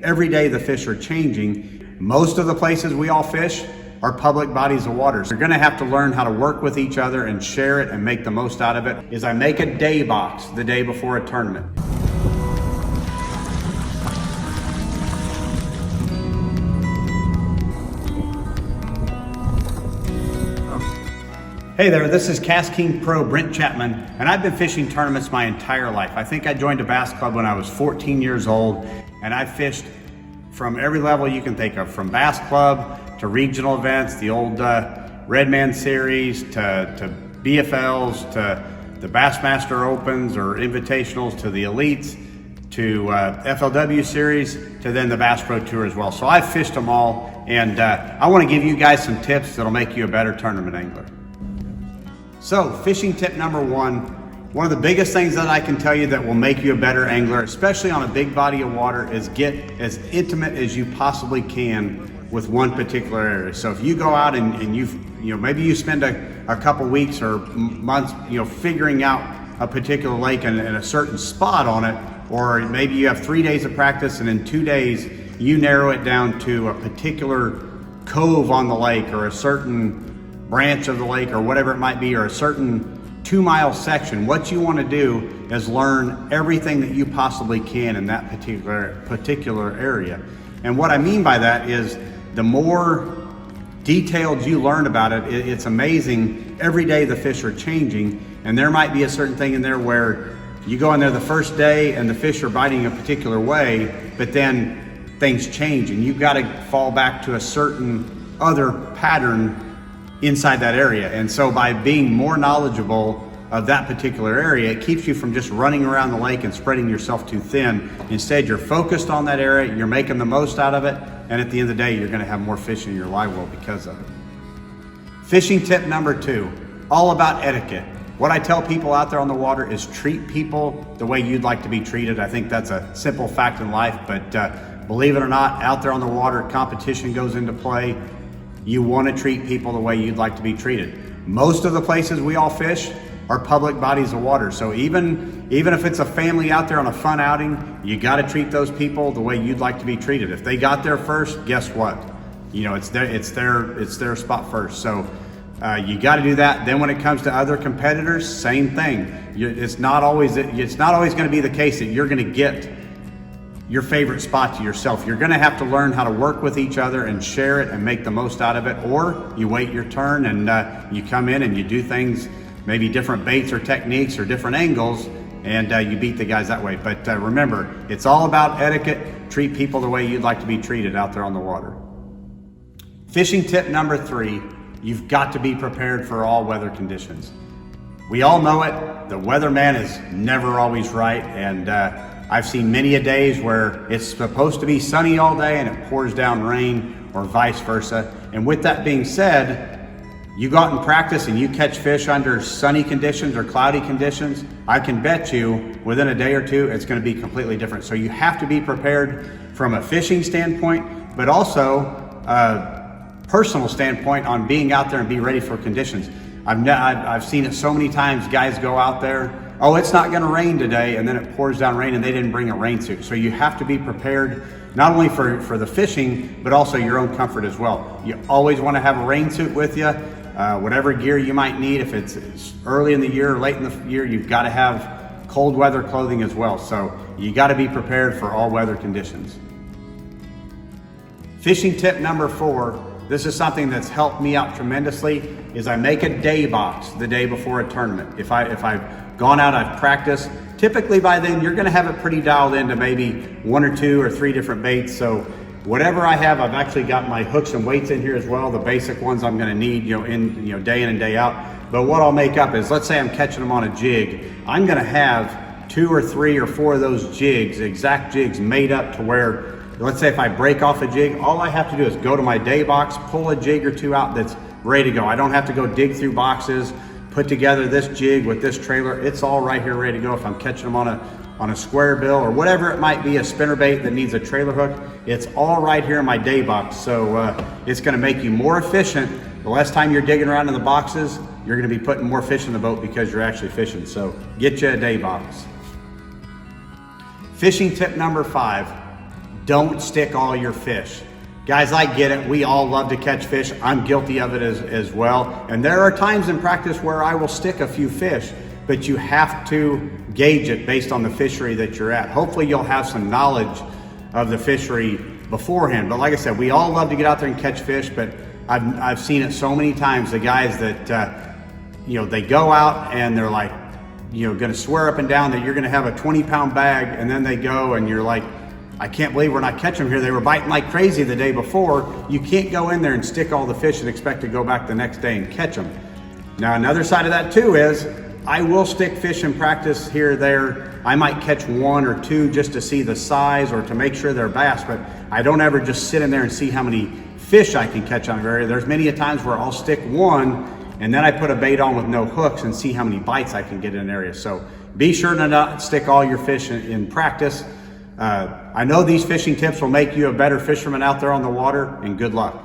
Every day the fish are changing. Most of the places we all fish are public bodies of water. So you're gonna have to learn how to work with each other and share it and make the most out of it. Is I make a day box the day before a tournament. Hey there, this is KastKing Pro Brent Chapman, and I've been fishing tournaments my entire life. I think I joined a bass club when I was 14 years old, and I fished from every level you can think of, from bass club to regional events, the old Redman series, to BFLs, to the Bassmaster Opens or invitationals, to the elites, to FLW series, to then the Bass Pro Tour as well. So I've fished them all, and I want to give you guys some tips that'll make you a better tournament angler. So fishing tip number one of the biggest things that I can tell you that will make you a better angler, especially on a big body of water, is get as intimate as you possibly can with one particular area. So if you go out and maybe you spend a couple weeks or months, figuring out a particular lake and a certain spot on it, or maybe you have 3 days of practice and in 2 days you narrow it down to a particular cove on the lake or a certain branch of the lake or whatever it might be, or a certain 2-mile section. What you want to do is learn everything that you possibly can in that particular area. And what I mean by that is the more detailed you learn about it, it's amazing. Every day the fish are changing, and there might be a certain thing in there where you go in there the first day and the fish are biting a particular way, but then things change and you've got to fall back to a certain other pattern inside that area. And so by being more knowledgeable of that particular area, it keeps you from just running around the lake and spreading yourself too thin. Instead, you're focused on that area, you're making the most out of it, and at the end of the day, you're gonna have more fish in your live well because of it. Fishing tip number 2, all about etiquette. What I tell people out there on the water is treat people the way you'd like to be treated. I think that's a simple fact in life, but believe it or not, out there on the water, competition goes into play. You want to treat people the way you'd like to be treated. Most of the places we all fish are public bodies of water. So even if it's a family out there on a fun outing, you got to treat those people the way you'd like to be treated. If they got there first, guess what? It's their spot first. So you got to do that. Then when it comes to other competitors, same thing. It's not always going to be the case that you're going to get your favorite spot to yourself. You're gonna have to learn how to work with each other and share it and make the most out of it, or you wait your turn and you come in and you do things, maybe different baits or techniques or different angles, and you beat the guys that way. But remember, it's all about etiquette. Treat people the way you'd like to be treated out there on the water. Fishing tip number 3, you've got to be prepared for all weather conditions. We all know it, the weatherman is never always right, and I've seen many a days where it's supposed to be sunny all day and it pours down rain, or vice versa. And with that being said, you go out and practice and you catch fish under sunny conditions or cloudy conditions, I can bet you within a day or two it's going to be completely different. So you have to be prepared from a fishing standpoint, but also a personal standpoint on being out there and be ready for conditions. I've seen it so many times, guys go out there, oh, it's not gonna rain today, and then it pours down rain and they didn't bring a rain suit. So you have to be prepared, not only for the fishing, but also your own comfort as well. You always wanna have a rain suit with you, whatever gear you might need. If it's early in the year or late in the year, you've gotta have cold weather clothing as well. So you gotta be prepared for all weather conditions. Fishing tip number 4, this is something that's helped me out tremendously, is I make a day box the day before a tournament. If I've gone out, I've practiced, typically by then you're gonna have it pretty dialed into maybe 1 or 2 or 3 different baits. So whatever I have, I've actually got my hooks and weights in here as well, the basic ones I'm gonna need, day in and day out. But what I'll make up is, let's say I'm catching them on a jig, I'm gonna have 2 or 3 or 4 of those jigs, exact jigs, made up to where, let's say if I break off a jig, all I have to do is go to my day box, pull a jig or 2 out that's ready to go. I don't have to go dig through boxes, put together this jig with this trailer. It's all right here ready to go. If I'm catching them on a square bill or whatever it might be, a spinnerbait that needs a trailer hook, it's all right here in my day box. So it's gonna make you more efficient. The less time you're digging around in the boxes, you're gonna be putting more fish in the boat because you're actually fishing. So get you a day box. Fishing tip number 5, don't stick all your fish. Guys, I get it. We all love to catch fish. I'm guilty of it as well. And there are times in practice where I will stick a few fish, but you have to gauge it based on the fishery that you're at. Hopefully you'll have some knowledge of the fishery beforehand. But like I said, we all love to get out there and catch fish, but I've seen it so many times, the guys that, they go out and they're like, gonna swear up and down that you're gonna have a 20-pound bag, and then they go and you're like, I can't believe we're not catching them here. They were biting like crazy the day before. You can't go in there and stick all the fish and expect to go back the next day and catch them. Now, another side of that too is I will stick fish in practice here or there. I might catch one or two just to see the size or to make sure they're bass, but I don't ever just sit in there and see how many fish I can catch on an area. There's many a times where I'll stick one and then I put a bait on with no hooks and see how many bites I can get in an area. So be sure to not stick all your fish in practice. I know these fishing tips will make you a better fisherman out there on the water, and good luck.